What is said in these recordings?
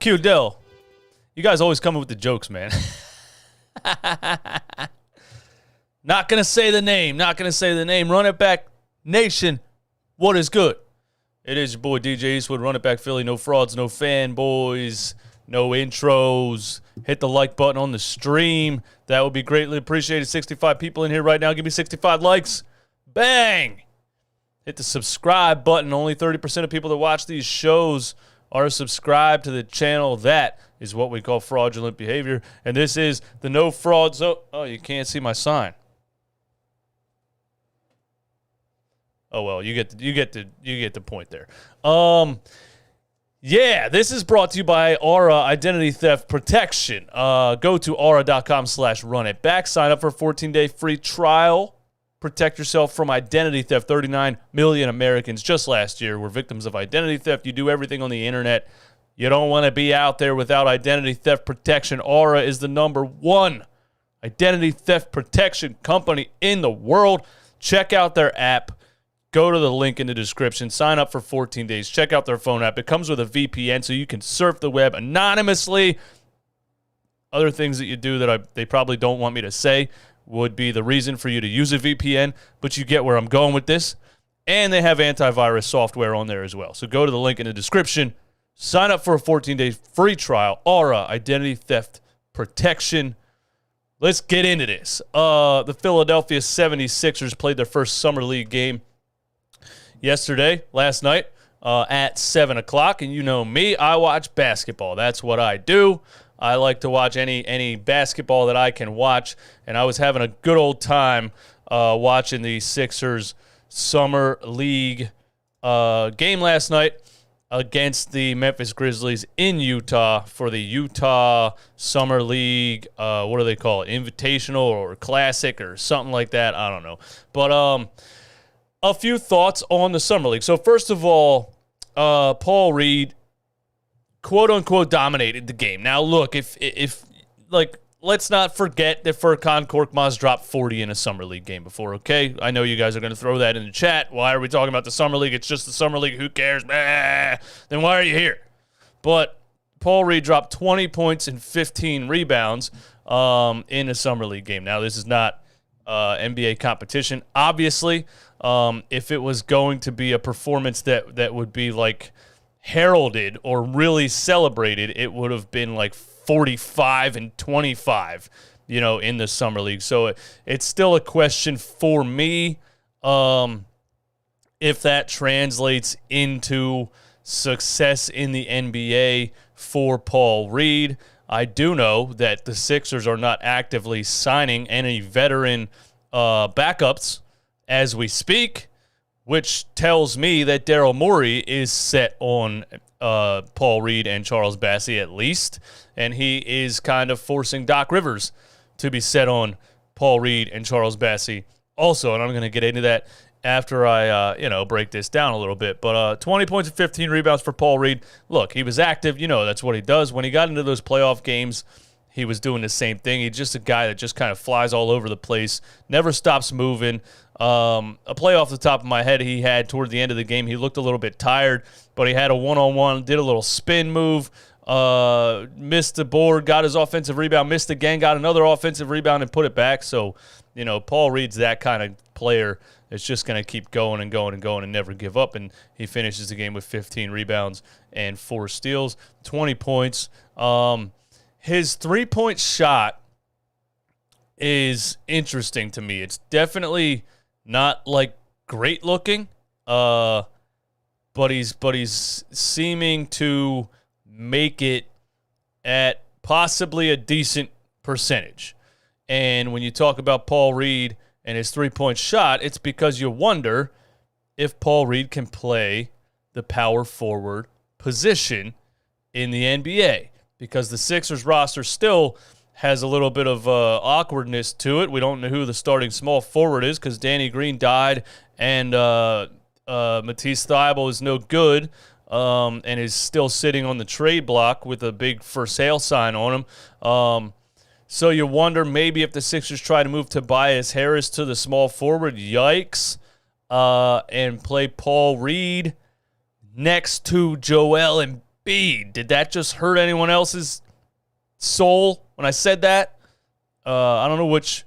you, Dill. You guys always come up with the jokes, man. Not going to say the name. Run it back, Nation. What is good? It is your boy, DJ Eastwood. Run it back, Philly. No frauds, no fanboys, no intros. Hit the like button on the stream. That would be greatly appreciated. 65 people in here right now. Give me 65 likes. Bang! Hit the subscribe button. Only 30% of people that watch these shows are subscribed to the channel. That is what we call fraudulent behavior. And this is the no fraud zone. Oh, you can't see my sign. Oh well, you get the point there. Yeah, this is brought to you by Aura Identity Theft Protection. Go to aura.com/runitback. Sign up for a 14-day free trial. Protect yourself from identity theft. 39 million Americans just last year were victims of identity theft. You do everything on the internet. You don't want to be out there without identity theft protection. Aura is the #1 identity theft protection company in the world. Check out their app. Go to the link in the description. Sign up for 14 days. Check out their phone app. It comes with a VPN so you can surf the web anonymously. Other things that you do that they probably don't want me to say would be the reason for you to use a VPN, but you get where I'm going with this. And they have antivirus software on there as well. So go to the link in the description. Sign up for a 14-day free trial. Aura Identity Theft Protection. Let's get into this. The Philadelphia 76ers played their first Summer League game last night, at 7 o'clock. And you know me, I watch basketball. That's what I do. I like to watch any basketball that I can watch. And I was having a good old time watching the Sixers Summer League game last night against the Memphis Grizzlies in Utah for the Utah Summer League, what do they call it, Invitational or Classic or something like that. I don't know. But a few thoughts on the Summer League. So first of all, Paul Reed, quote-unquote, dominated the game. Now, look, if let's not forget that Furkan Korkmaz dropped 40 in a Summer League game before, okay? I know you guys are going to throw that in the chat. Why are we talking about the Summer League? It's just the Summer League. Who cares? Then why are you here? But Paul Reed dropped 20 points and 15 rebounds in a Summer League game. Now, this is not NBA competition. Obviously, if it was going to be a performance that would be like heralded or really celebrated, it would have been like 45 and 25, in the Summer League. So it's still a question for me if that translates into success in the NBA for Paul Reed. I do know that the Sixers are not actively signing any veteran backups as we speak, which tells me that Daryl Morey is set on Paul Reed and Charles Bassey at least, and he is kind of forcing Doc Rivers to be set on Paul Reed and Charles Bassey also, and I'm going to get into that after I break this down a little bit. But 20 points and 15 rebounds for Paul Reed. Look, he was active. That's what he does. When he got into those playoff games, he was doing the same thing. He's just a guy that just kind of flies all over the place, never stops moving. A play off the top of my head he had toward the end of the game. He looked a little bit tired, but he had a one-on-one, did a little spin move, missed the board, got his offensive rebound, missed again, got another offensive rebound, and put it back. So, Paul Reed's that kind of player that's just going to keep going and going and going and never give up. And he finishes the game with 15 rebounds and 4 steals, 20 points. His three-point shot is interesting to me. It's definitely not like great looking, but he's seeming to make it at possibly a decent percentage. And when you talk about Paul Reed and his three-point shot, it's because you wonder if Paul Reed can play the power forward position in the NBA, because the Sixers roster still has a little bit of awkwardness to it. We don't know who the starting small forward is because Danny Green died, and Matisse Thybulle is no good and is still sitting on the trade block with a big for sale sign on him. So you wonder maybe if the Sixers try to move Tobias Harris to the small forward, yikes, and play Paul Reed next to Joel Embiid. Embiid. Did that just hurt anyone else's soul when I said that? I don't know which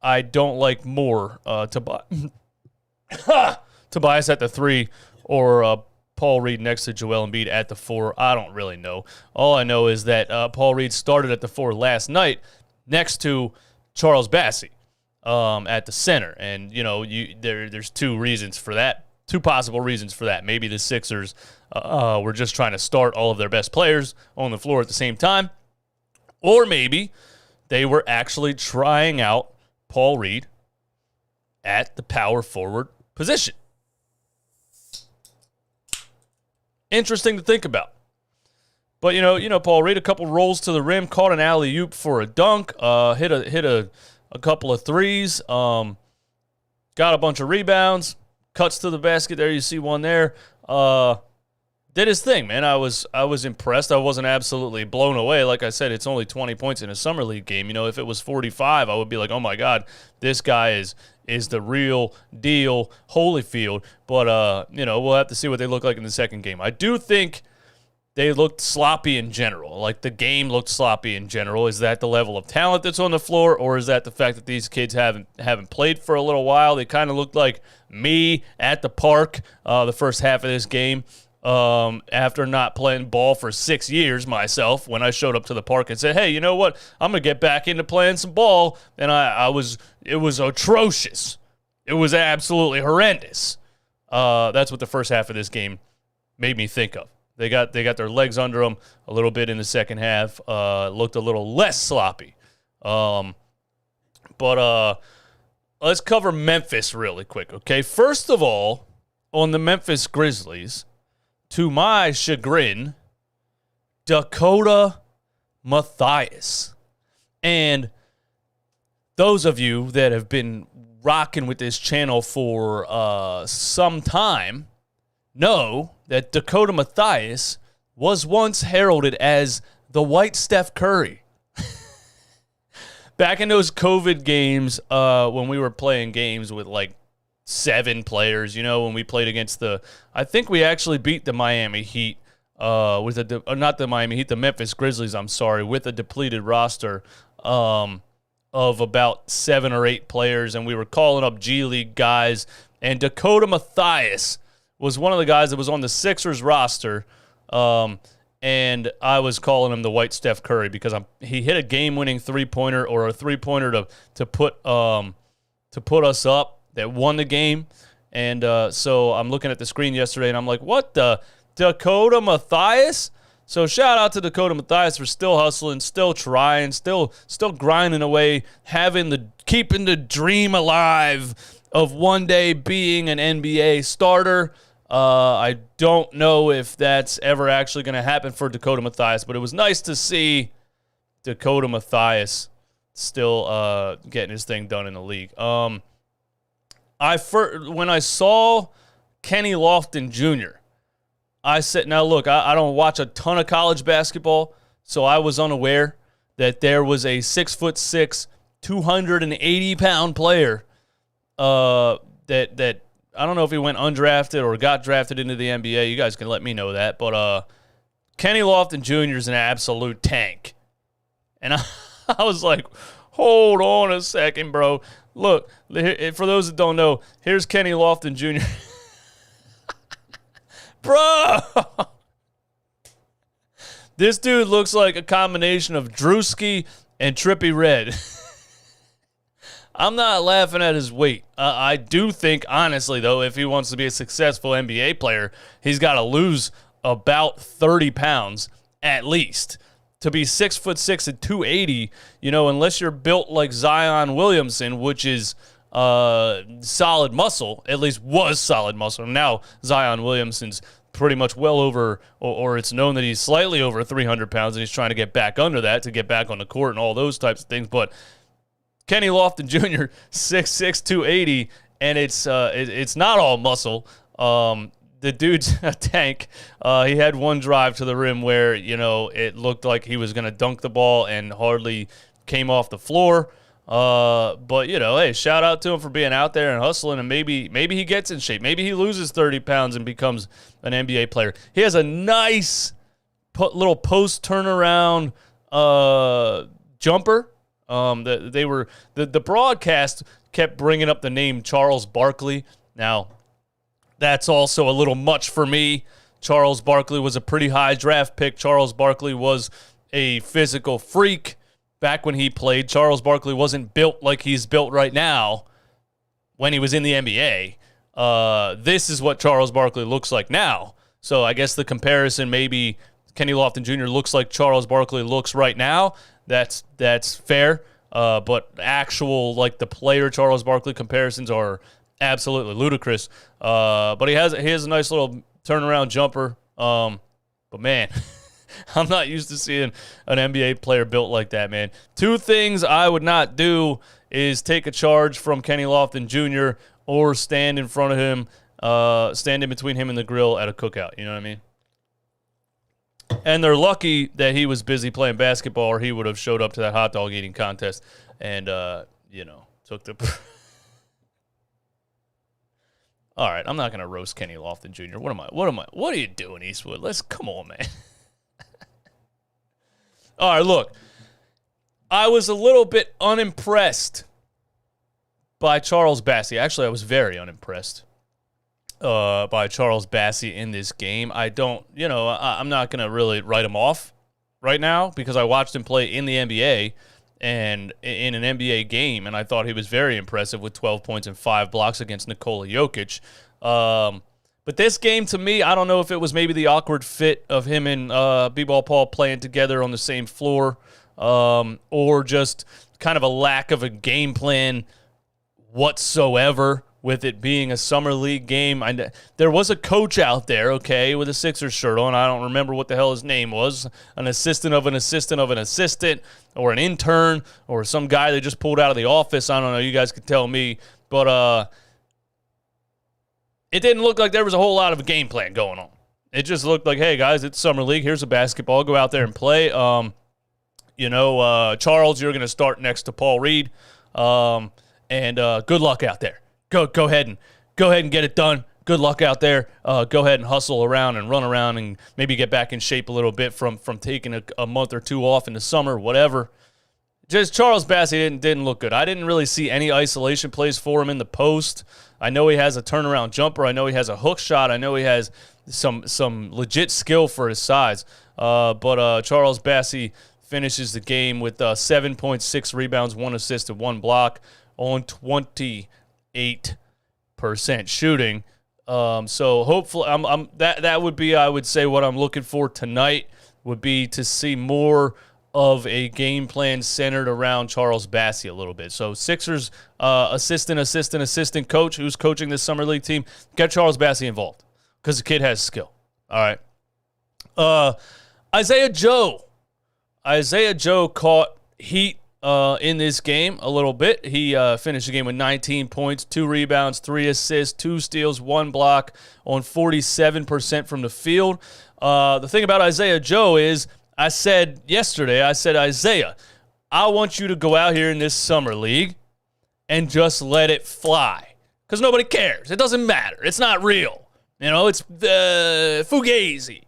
I don't like more, Tobias at the 3 or Paul Reed next to Joel Embiid at the 4. I don't really know. All I know is that Paul Reed started at the 4 last night next to Charles Bassey at the center. And, there's two reasons for that, two possible reasons for that. Maybe the Sixers were just trying to start all of their best players on the floor at the same time. Or maybe they were actually trying out Paul Reed at the power forward position. Interesting to think about. But, Paul Reed, a couple rolls to the rim, caught an alley-oop for a dunk, hit a couple of threes, got a bunch of rebounds, cuts to the basket. There you see one there. Did his thing, man. I was impressed. I wasn't absolutely blown away. Like I said, it's only 20 points in a summer league game. If it was 45, I would be like, oh my God, this guy is the real deal, Holyfield. But we'll have to see what they look like in the second game. I do think they looked sloppy in general. Like the game looked sloppy in general. Is that the level of talent that's on the floor, or is that the fact that these kids haven't played for a little while? They kind of looked like me at the park the first half of this game. After not playing ball for 6 years myself, when I showed up to the park and said, hey, you know what? I'm going to get back into playing some ball. And it was atrocious. It was absolutely horrendous. That's what the first half of this game made me think of. They got their legs under them a little bit in the second half. Looked a little less sloppy. But let's cover Memphis really quick, okay? First of all, on the Memphis Grizzlies, to my chagrin, Dakota Mathias. And those of you that have been rocking with this channel for some time know that Dakota Mathias was once heralded as the white Steph Curry. Back in those COVID games when we were playing games with like 7 players, when we played against I think we actually beat the Miami Heat with not the Miami Heat, the Memphis Grizzlies, I'm sorry, with a depleted roster of about 7 or 8 players, and we were calling up G League guys, and Dakota Mathias was one of the guys that was on the Sixers roster, and I was calling him the white Steph Curry because he hit a game-winning three-pointer or a three-pointer to put us up that won the game. And so I'm looking at the screen yesterday, and I'm like, what the? Dakota Mathias? So shout out to Dakota Mathias for still hustling, still trying, still grinding away, keeping the dream alive of one day being an NBA starter. I don't know if that's ever actually going to happen for Dakota Mathias, but it was nice to see Dakota Mathias still getting his thing done in the league. When I saw Kenny Lofton Jr., I said, now look, I don't watch a ton of college basketball, so I was unaware that there was a 6'6", 280-pound player that I don't know if he went undrafted or got drafted into the NBA. You guys can let me know that. But Kenny Lofton Jr. is an absolute tank. And I was like, hold on a second, bro. Look, for those that don't know, here's Kenny Lofton Jr. Bro! This dude looks like a combination of Drewski and Trippie Redd. I'm not laughing at his weight. I do think, honestly, though, if he wants to be a successful NBA player, he's got to lose about 30 pounds at least. To be 6'6" and 280, unless you're built like Zion Williamson, which is solid muscle, at least was solid muscle. Now Zion Williamson's pretty much well over, or it's known that he's slightly over 300 pounds, and he's trying to get back under that to get back on the court and all those types of things. But Kenny Lofton Jr., 6'6", 280, and it's not all muscle. The dude's a tank. He had one drive to the rim where, it looked like he was going to dunk the ball and hardly came off the floor. But, hey, shout out to him for being out there and hustling, and maybe he gets in shape. Maybe he loses 30 pounds and becomes an NBA player. He has a nice little post turnaround jumper. The broadcast kept bringing up the name Charles Barkley. Now, that's also a little much for me. Charles Barkley was a pretty high draft pick. Charles Barkley was a physical freak back when he played. Charles Barkley wasn't built like he's built right now when he was in the NBA. This is what Charles Barkley looks like now. So I guess the comparison, maybe Kenny Lofton Jr. looks like Charles Barkley looks right now. That's fair. But actual, like, the player Charles Barkley comparisons are absolutely ludicrous. But he has a nice little turnaround jumper. But man, I'm not used to seeing an NBA player built like that, man. Two things I would not do is take a charge from Kenny Lofton Jr. or stand in front of him, stand in between him and the grill at a cookout. You know what I mean? And they're lucky that he was busy playing basketball, or he would have showed up to that hot dog eating contest and, took the... All right, I'm not going to roast Kenny Lofton Jr. What are you doing, Eastwood? Come on, man. All right, look. I was a little bit unimpressed by Charles Bassey. Actually, I was very unimpressed by Charles Bassey in this game. I'm not going to really write him off right now because I watched him play in the NBA and in an NBA game, and I thought he was very impressive with 12 points and 5 blocks against Nikola Jokic. But this game, to me, I don't know if it was maybe the awkward fit of him and B-Ball Paul playing together on the same floor, or just kind of a lack of a game plan whatsoever with it being a summer league game. There was a coach out there, okay, with a Sixers shirt on. I don't remember what the hell his name was. An assistant of an assistant of an assistant, or an intern, or some guy they just pulled out of the office. I don't know. You guys could tell me. But it didn't look like there was a whole lot of a game plan going on. It just looked like, hey, guys, it's summer league. Here's a basketball. Go out there and play. Charles, you're going to start next to Paul Reed. And good luck out there. Go ahead and get it done. Good luck out there. Go ahead and hustle around and run around and maybe get back in shape a little bit from taking a month or two off in the summer, whatever. Just Charles Bassey didn't look good. I didn't really see any isolation plays for him in the post. I know he has a turnaround jumper. I know he has a hook shot. I know he has some legit skill for his size. But Charles Bassey finishes the game with 7.6 rebounds, 1 assist, and 1 block on 28% shooting. So hopefully, that would be, I would say, what I'm looking for tonight would be to see more of a game plan centered around Charles Bassey a little bit. So Sixers assistant coach who's coaching this summer league team, get Charles Bassey involved because the kid has skill. All right. Isiah Joe. Isiah Joe caught heat in this game a little bit. He finished the game with 19 points, 2 rebounds, 3 assists, 2 steals, 1 block on 47% from the field. The thing about Isiah Joe is, I said yesterday, Isiah, I want you to go out here in this summer league and just let it fly. Because nobody cares. It doesn't matter. It's not real. It's fugazi.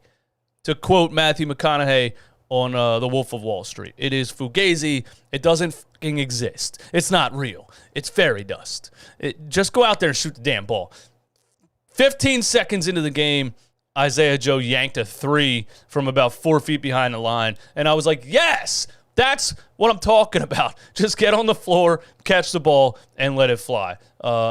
To quote Matthew McConaughey on The Wolf of Wall Street. It is fugazi. It doesn't fucking exist. It's not real. It's fairy dust. Just go out there and shoot the damn ball. 15 seconds into the game, Isiah Joe yanked a 3 from about 4 feet behind the line. And I was like, yes, that's what I'm talking about. Just get on the floor, catch the ball, and let it fly.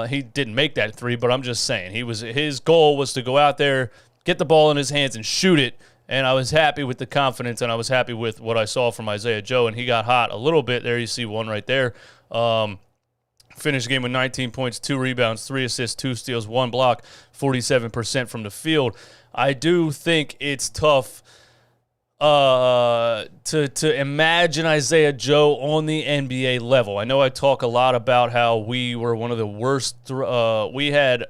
He didn't make that 3, but I'm just saying. His goal was to go out there, get the ball in his hands, and shoot it. And I was happy with the confidence, and I was happy with what I saw from Isiah Joe. And he got hot a little bit. There you see one right there. Finished the game with 19 points, 2 rebounds, 3 assists, 2 steals, 1 block, 47% from the field. I do think it's tough to imagine Isiah Joe on the NBA level. I know I talk a lot about how we were one of the worst. We had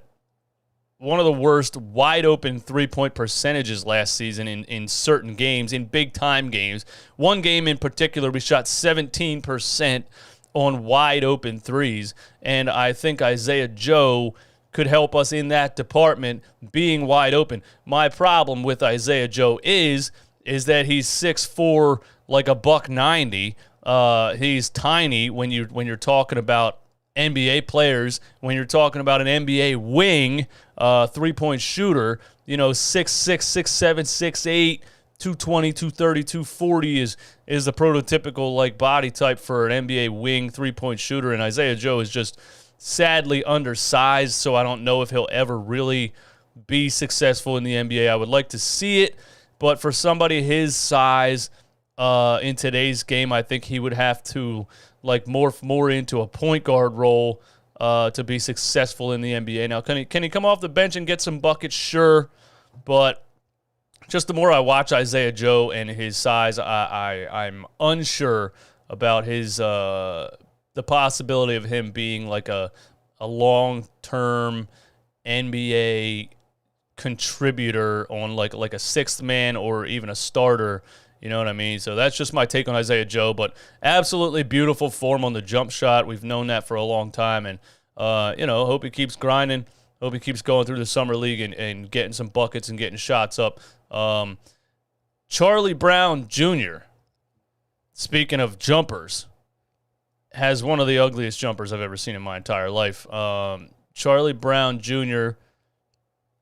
one of the worst wide-open three-point percentages last season in certain games, in big-time games. One game in particular, we shot 17% on wide-open threes, and I think Isiah Joe could help us in that department being wide open. My problem with Isiah Joe is is that he's 6'4", like a $190. He's tiny when you're talking about NBA players. When you're talking about an NBA wing, 3-point shooter, 6'6", 6'7", 6'8", 220, 230, 240 is the prototypical like body type for an NBA wing 3-point shooter. And Isiah Joe is just sadly undersized, so I don't know if he'll ever really be successful in the NBA. I would like to see it, but for somebody his size in today's game, I think he would have to like morph more into a point guard role to be successful in the NBA. Now, can he come off the bench and get some buckets? Sure, but just the more I watch Isiah Joe and his size, I'm unsure about his the possibility of him being like a long-term NBA contributor on like a sixth man or even a starter. You know what I mean? So that's just my take on Isiah Joe, but absolutely beautiful form on the jump shot. We've known that for a long time, and hope he keeps grinding. Hope he keeps going through the summer league and getting some buckets and getting shots up. Charlie Brown Jr., speaking of jumpers, has one of the ugliest jumpers I've ever seen in my entire life. Charlie Brown Jr.,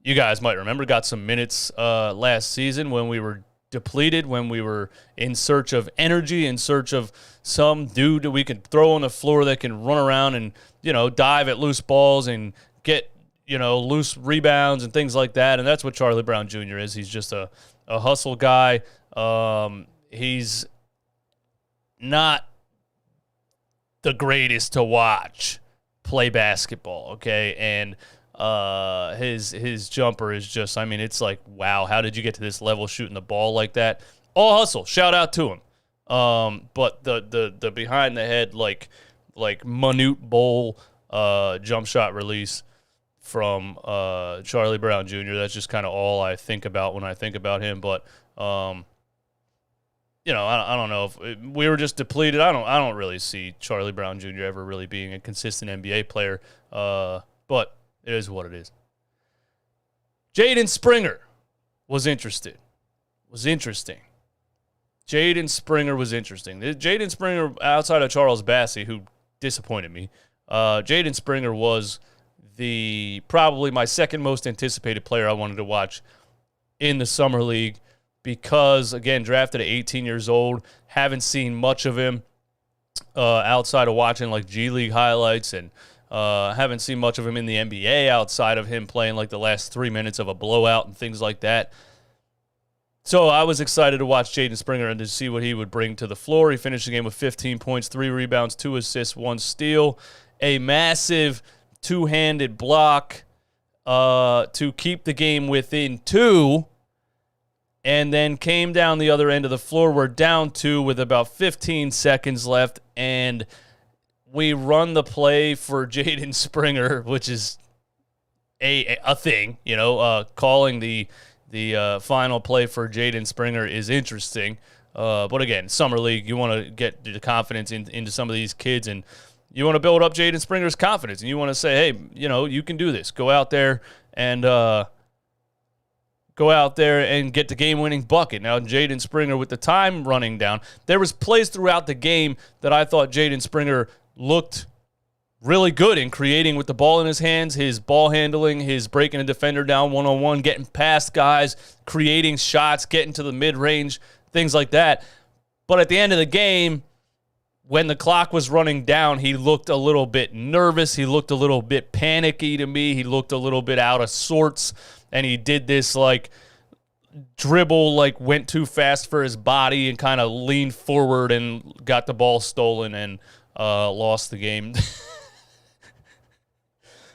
you guys might remember, got some minutes last season when we were depleted, when we were in search of energy, in search of some dude that we could throw on the floor that can run around and, dive at loose balls and get, loose rebounds and things like that. And that's what Charlie Brown Jr. is. He's just a hustle guy. He's not the greatest to watch play basketball, okay? And his jumper is just, it's like, wow, how did you get to this level shooting the ball like that? All hustle. Shout out to him. But the behind the head, like minute bowl jump shot release from Charlie Brown Jr., that's just kind of all I think about when I think about him. But I don't know if we were just depleted. I don't really see Charlie Brown Jr. ever really being a consistent NBA player. But it is what it is. Jaden Springer was interesting. Jaden Springer was interesting. Jaden Springer, outside of Charles Bassey, who disappointed me, Jaden Springer was probably my second most anticipated player I wanted to watch in the summer league because, again, drafted at 18 years old, haven't seen much of him outside of watching like G League highlights, and haven't seen much of him in the NBA outside of him playing like the last 3 minutes of a blowout and things like that. So I was excited to watch Jaden Springer and to see what he would bring to the floor. He finished the game with 15 points, 3 rebounds, 2 assists, 1 steal, a massive two-handed block to keep the game within 2, and then came down the other end of the floor. We're down 2 with about 15 seconds left, and we run the play for Jaden Springer, which is a thing. Calling the final play for Jaden Springer is interesting. But again, summer league, you want to get the confidence into some of these kids, and you want to build up Jaden Springer's confidence, and you want to say, hey, you can do this. Go out there and get the game-winning bucket. Now, Jaden Springer, with the time running down, there was plays throughout the game that I thought Jaden Springer looked really good in creating with the ball in his hands, his ball handling, his breaking a defender down one-on-one, getting past guys, creating shots, getting to the mid-range, things like that. But at the end of the game, when the clock was running down, he looked a little bit nervous. He looked a little bit panicky to me. He looked a little bit out of sorts, and he did this dribble, went too fast for his body and kind of leaned forward and got the ball stolen and lost the game.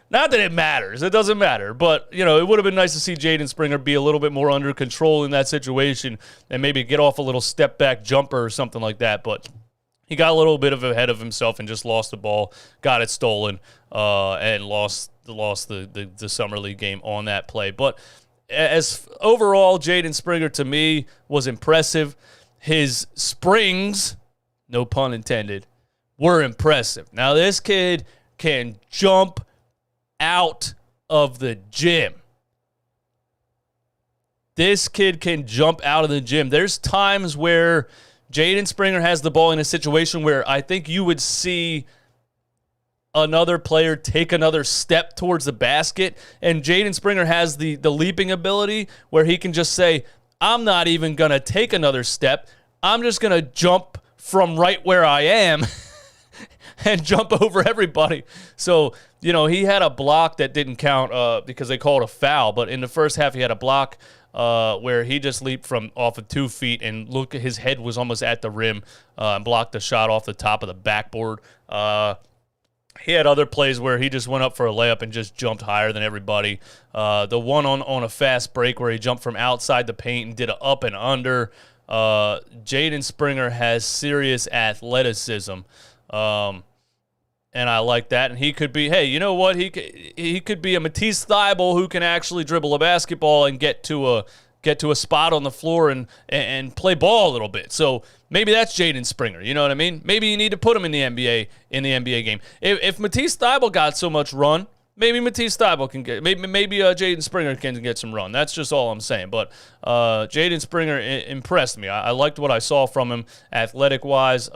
Not that it matters. It doesn't matter. But, it would have been nice to see Jaden Springer be a little bit more under control in that situation and maybe get off a little step-back jumper or something like that. But he got a little bit ahead of himself and just lost the ball, got it stolen, and lost the Summer League game on that play. But as overall, Jaden Springer, to me, was impressive. His springs, no pun intended, were impressive. Now, this kid can jump out of the gym. This kid can jump out of the gym. There's times where Jaden Springer has the ball in a situation where I think you would see another player take another step towards the basket, and Jaden Springer has the leaping ability where he can just say, I'm not even going to take another step. I'm just going to jump from right where I am and jump over everybody. So, he had a block that didn't count because they called a foul, but in the first half he had a block where he just leaped from off of 2 feet, and his head was almost at the rim and blocked the shot off the top of the backboard. He had other plays where he just went up for a layup and just jumped higher than everybody. The one on a fast break where he jumped from outside the paint and did an up and under. Jaden Springer has serious athleticism, and I like that. And he could be, hey, you know what? He could be a Matisse Thybulle who can actually dribble a basketball and get to a spot on the floor and play ball a little bit. So maybe that's Jaden Springer. You know what I mean? Maybe you need to put him in the NBA game. If Matisse Thybulle got so much run, maybe Matisse Thybulle can get. Maybe Jaden Springer can get some run. That's just all I'm saying. But Jaden Springer impressed me. I liked what I saw from him, athletic-wise,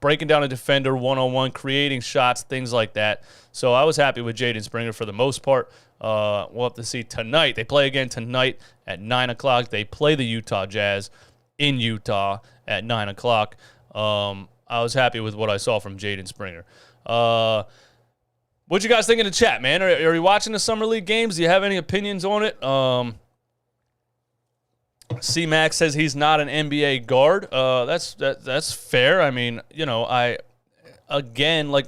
breaking down a defender one-on-one, creating shots, things like that. So I was happy with Jaden Springer for the most part. We'll have to see tonight. They play again tonight at 9 o'clock. They play the Utah Jazz in Utah at 9 o'clock. I was happy with what I saw from Jaden Springer. What you guys think in the chat, man? Are you watching the Summer League games? Do you have any opinions on it? C-Max says he's not an NBA guard. That's fair. I mean,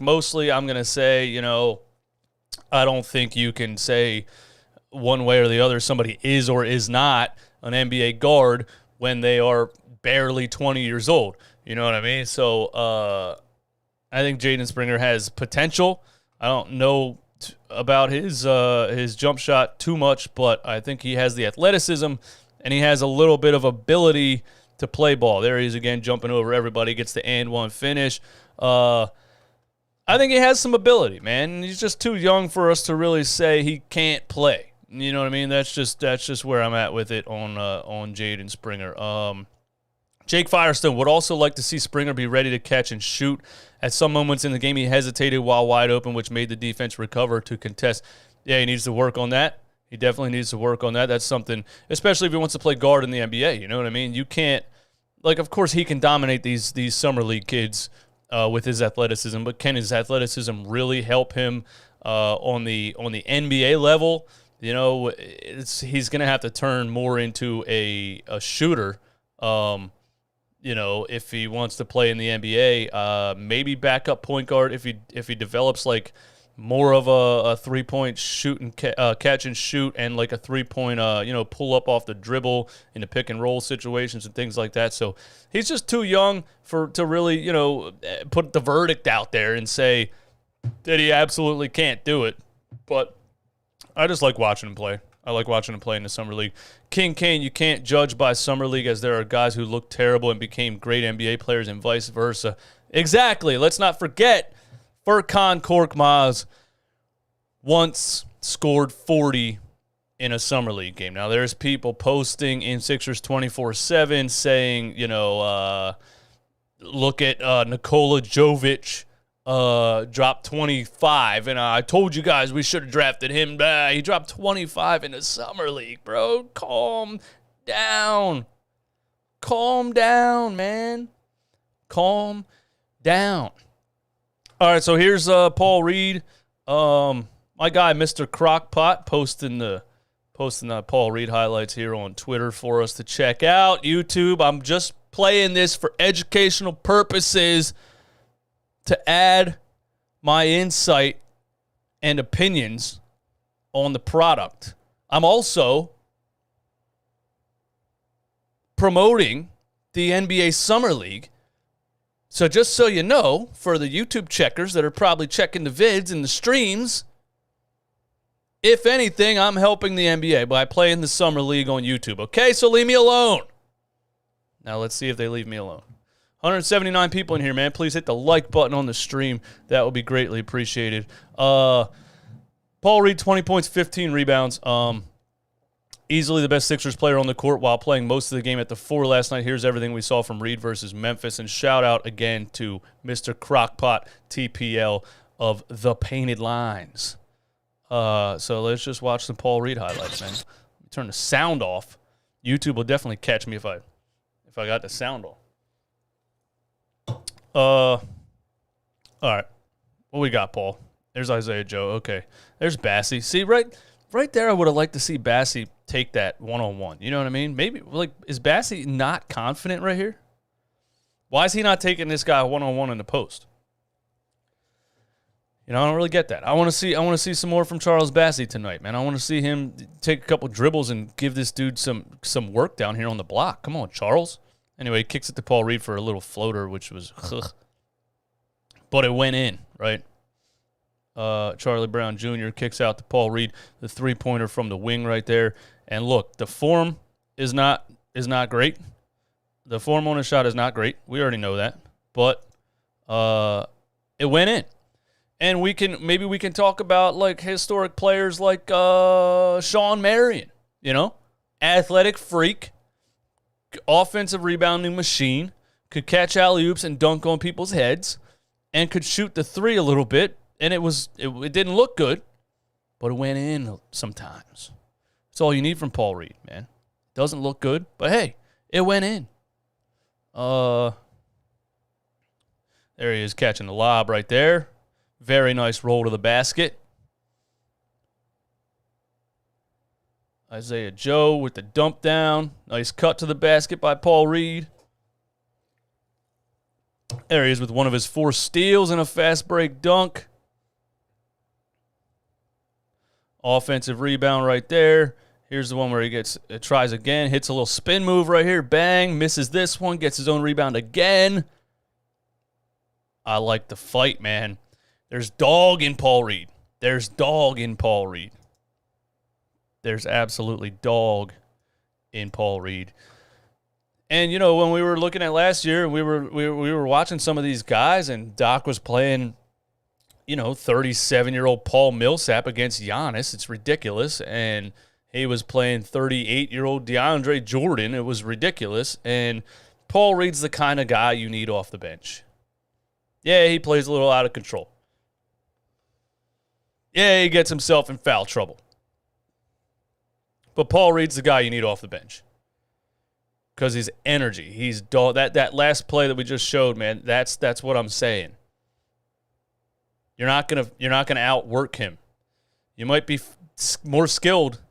mostly I'm going to say, I don't think you can say one way or the other somebody is or is not an NBA guard when they are barely 20 years old. You know what I mean? So I think Jaden Springer has potential. I don't know about his jump shot too much, but I think he has the athleticism and he has a little bit of ability to play ball. There he is again, jumping over everybody, gets the and one finish. I think he has some ability, man. He's just too young for us to really say he can't play. You know what I mean? That's just where I'm at with it on Jaden Springer. Jake Firestone would also like to see Springer be ready to catch and shoot. At some moments in the game, he hesitated while wide open, which made the defense recover to contest. Yeah, he needs to work on that. He definitely needs to work on that. That's something, especially if he wants to play guard in the NBA. You know what I mean? You can't, of course he can dominate these Summer League kids with his athleticism, but can his athleticism really help him on the NBA level? He's going to have to turn more into a shooter. If he wants to play in the NBA, maybe backup point guard if he develops more of a 3-point shoot and catch and shoot and a 3-point pull up off the dribble in the pick and roll situations and things like that. So he's just too young to really put the verdict out there and say that he absolutely can't do it. But I just like watching him play. I like watching him play in the Summer League. King Kane, you can't judge by Summer League as there are guys who look terrible and became great NBA players and vice versa. Exactly. Let's not forget Furkan Korkmaz once scored 40 in a Summer League game. Now, there's people posting in Sixers 24/7 saying, look at Nikola Jovic. Dropped 25, and I told you guys we should have drafted him. He dropped 25 in the Summer League, bro. Calm down. Calm down, man. Calm down. All right, so here's Paul Reed. My guy, Mr. Crockpot, posting the Paul Reed highlights here on Twitter for us to check out. YouTube, I'm just playing this for educational purposes, to add my insight and opinions on the product. I'm also promoting the NBA Summer League. So just so you know, for the YouTube checkers that are probably checking the vids and the streams, if anything, I'm helping the NBA by playing the Summer League on YouTube. Okay, so leave me alone. Now let's see if they leave me alone. 179 people in here, man. Please hit the like button on the stream. That would be greatly appreciated. Paul Reed, 20 points, 15 rebounds. Easily the best Sixers player on the court while playing most of the game at the 4 last night. Here's everything we saw from Reed versus Memphis. And shout out again to Mr. Crockpot TPL of the Painted Lines. So let's just watch some Paul Reed highlights, man. Turn the sound off. YouTube will definitely catch me if I got the sound off. All right. What we got, Paul? There's Isiah Joe. Okay. There's Bassey. See, right there, I would have liked to see Bassey take that one-on-one. You know what I mean? Maybe, like, is Bassey not confident right here? Why is he not taking this guy one-on-one in the post? You know, I don't really get that. I want to see some more from Charles Bassey tonight, man. I want to see him take a couple dribbles and give this dude some work down here on the block. Come on, Charles. Anyway, he kicks it to Paul Reed for a little floater, which was but it went in, right? Charlie Brown Jr. kicks out to Paul Reed, the three-pointer from the wing right there. And look, the form is not great. The form on his shot is not great. We already know that. But it went in. And maybe we can talk about like historic players like Sean Marion, you know? Athletic freak, offensive rebounding machine, could catch alley-oops and dunk on people's heads, and could shoot the three a little bit. And it didn't look good, but it went in sometimes. That's all you need from Paul Reed, man. Doesn't look good, but hey, it went in. There he is catching the lob right there. Very nice roll to the basket. Isiah Joe with the dump down. Nice cut to the basket by Paul Reed. There he is with one of his 4 steals and a fast break dunk. Offensive rebound right there. Here's the one where he tries again, hits a little spin move right here, bang, misses this one, gets his own rebound again. I like the fight, man. There's dog in Paul Reed. There's dog in Paul Reed. There's absolutely dog in Paul Reed. And, you know, when we were looking at last year, we were watching some of these guys, and Doc was playing, you know, 37-year-old Paul Millsap against Giannis. It's ridiculous. And he was playing 38-year-old DeAndre Jordan. It was ridiculous. And Paul Reed's the kind of guy you need off the bench. Yeah, he plays a little out of control. Yeah, he gets himself in foul trouble. But Paul Reed's the guy you need off the bench. Because his energy, he's dog. That last play that we just showed, man, that's what I'm saying. You're not gonna outwork him. You might be more skilled,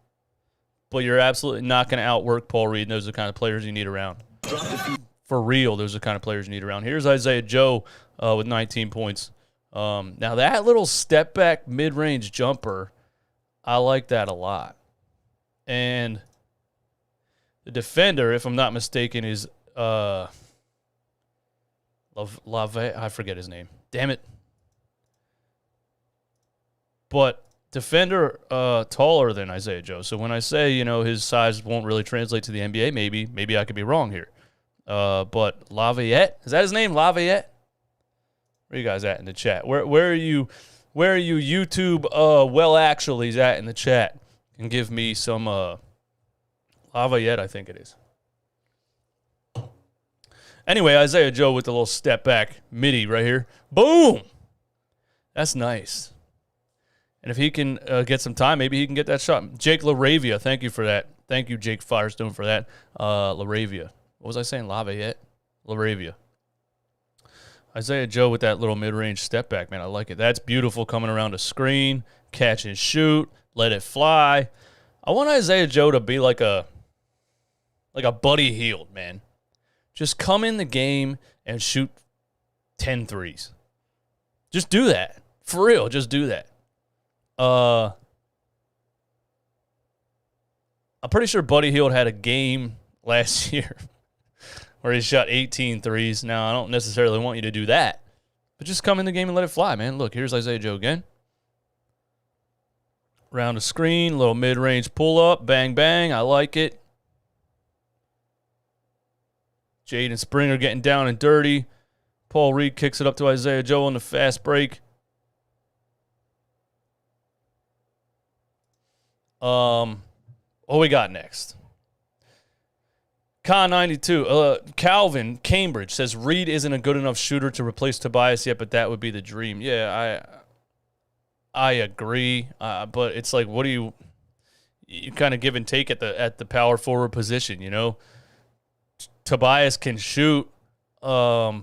but you're absolutely not gonna outwork Paul Reed. And those are the kind of players you need around. For real, those are the kind of players you need around. Here's Isiah Joe with 19 points. Now that little step back mid-range jumper, I like that a lot. And the defender, if I'm not mistaken, is I forget his name. Damn it. But defender taller than Isiah Joe. So when I say, you know, his size won't really translate to the NBA, maybe I could be wrong here. But Laviette, is that his name? Laviette? Where are you guys at in the chat? Where are you YouTube well actuallys at in the chat? And give me some Laviette, I think it is. Anyway, Isiah Joe with the little step back midi right here. Boom! That's nice. And if he can get some time, maybe he can get that shot. Jake LaRavia, thank you for that. Thank you, Jake Firestone, for that. LaRavia. What was I saying? Laviette? LaRavia. Isiah Joe with that little mid-range step back, man. I like it. That's beautiful coming around a screen, catch and shoot, let it fly. I want Isiah Joe to be like a Buddy Hield, man. Just come in the game and shoot 10 threes. Just do that. For real, just do that. I'm pretty sure Buddy Hield had a game last year where he shot 18 threes. Now, I don't necessarily want you to do that, but just come in the game and let it fly, man. Look, here's Isiah Joe again. Round the screen, little mid-range pull-up, bang, bang. I like it. Jaden Springer getting down and dirty. Paul Reed kicks it up to Isiah Joe on the fast break. What we got next? Con92. Calvin Cambridge says Reed isn't a good enough shooter to replace Tobias yet, but that would be the dream. Yeah, I agree. But it's like, what do you kind of give and take at the power forward position, you know? Tobias can shoot, but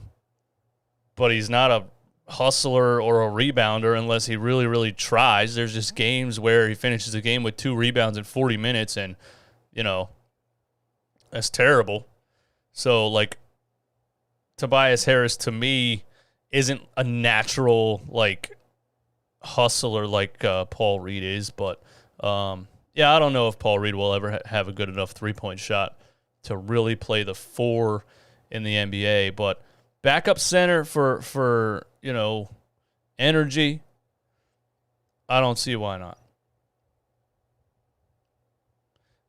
he's not a hustler or a rebounder unless he really, really tries. There's just games where he finishes a game with 2 rebounds in 40 minutes, and, you know, that's terrible. So, like, Tobias Harris, to me, isn't a natural, like, hustler like Paul Reed is. But, yeah, I don't know if Paul Reed will ever have a good enough three-point shot to really play the 4 in the NBA. But backup center for you know, energy, I don't see why not.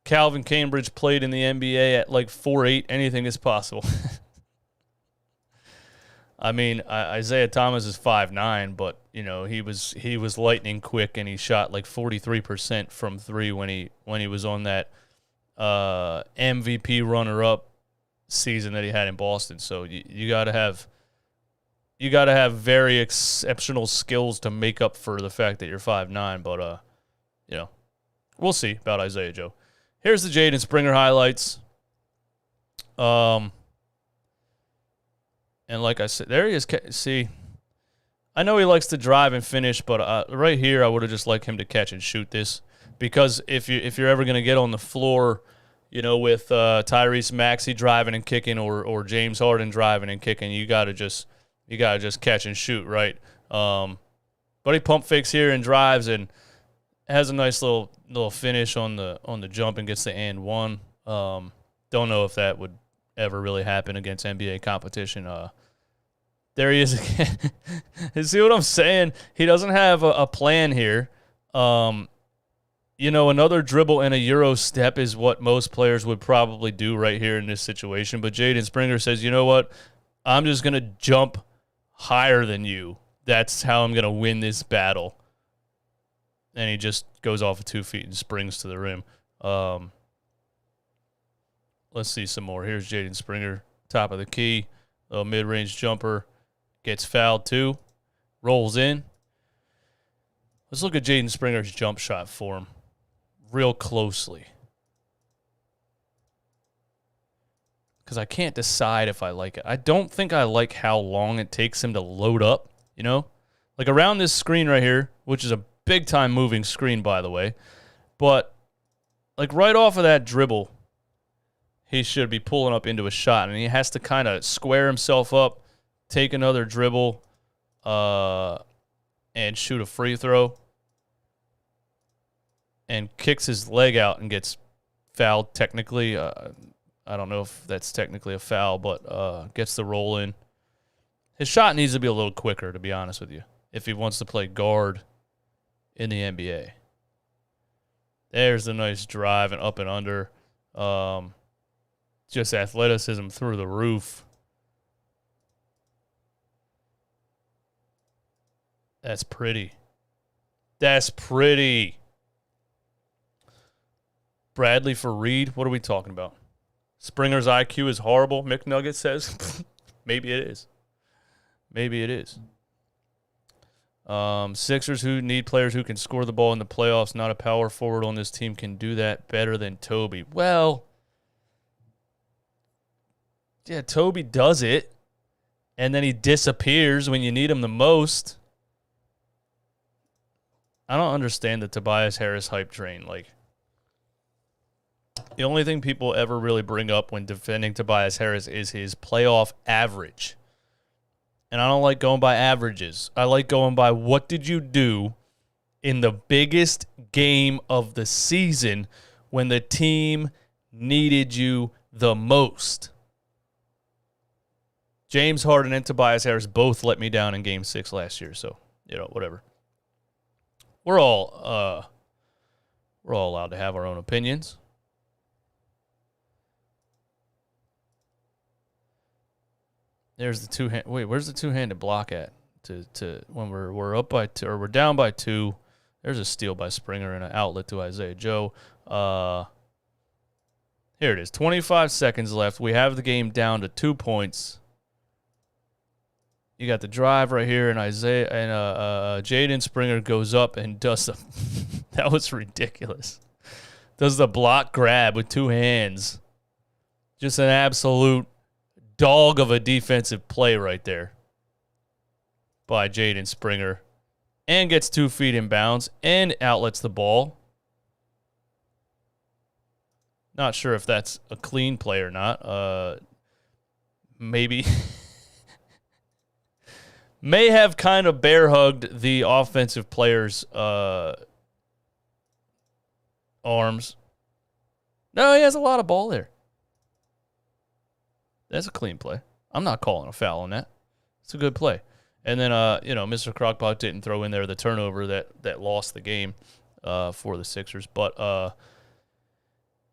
Calvin Cambridge played in the NBA at like 4'8". Anything is possible. I mean, Isiah Thomas is 5'9", but you know, he was lightning quick, and he shot like 43% from 3 when he was on that MVP runner-up season that he had in Boston. So you got to have very exceptional skills to make up for the fact that you're 5'9". But you know, we'll see about Isiah Joe. Here's the Jaden Springer highlights. And like I said, there he is. See, I know he likes to drive and finish, but right here I would have just liked him to catch and shoot this, because if you're ever going to get on the floor, you know, with Tyrese Maxey driving and kicking, or James Harden driving and kicking, you gotta just catch and shoot, right? But he pump fakes here and drives and has a nice little finish on the jump and gets the and one. Don't know if that would ever really happen against NBA competition. There he is again. You see what I'm saying? He doesn't have a plan here. You know, another dribble and a Euro step is what most players would probably do right here in this situation. But Jaden Springer says, you know what? I'm just going to jump higher than you. That's how I'm going to win this battle. And he just goes off of 2 feet and springs to the rim. Let's see some more. Here's Jaden Springer, top of the key. A mid-range jumper. Gets fouled too. Rolls in. Let's look at Jaden Springer's jump shot for him real closely, because I can't decide if I like it. I don't think I like how long it takes him to load up, you know? Like around this screen right here, which is a big-time moving screen, by the way. But like right off of that dribble, he should be pulling up into a shot, and he has to kind of square himself up, take another dribble, and shoot a free throw, and kicks his leg out and gets fouled technically. I don't know if that's technically a foul, but gets the roll in. His shot needs to be a little quicker, to be honest with you, if he wants to play guard in the NBA. There's the nice drive and up and under. Just athleticism through the roof. That's pretty. That's pretty. Bradley for Reed. What are we talking about? Springer's IQ is horrible, McNugget says. Maybe it is. Maybe it is. Sixers who need players who can score the ball in the playoffs. Not a power forward on this team can do that better than Toby. Well, yeah, Toby does it, and then he disappears when you need him the most. I don't understand the Tobias Harris hype train. Like, the only thing people ever really bring up when defending Tobias Harris is his playoff average. And I don't like going by averages. I like going by what did you do in the biggest game of the season when the team needed you the most. James Harden and Tobias Harris both let me down in Game 6 last year, so, you know, whatever. We're all allowed to have our own opinions. There's the two-hand. Wait, where's the two-handed block at? To when we're up by 2 or we're down by 2. There's a steal by Springer and an outlet to Isiah Joe. Here it is. 25 seconds left. We have the game down to 2 points. You got the drive right here, and Jaden Springer goes up and does the that was ridiculous. Does the block grab with 2 hands. Just an absolute dog of a defensive play right there by Jaden Springer. And gets 2 feet in bounds and outlets the ball. Not sure if that's a clean play or not. Maybe. May have kind of bear hugged the offensive player's arms. No, he has a lot of ball there. That's a clean play. I'm not calling a foul on that. It's a good play. And then, Mr. Crockpot didn't throw in there the turnover that lost the game for the Sixers. But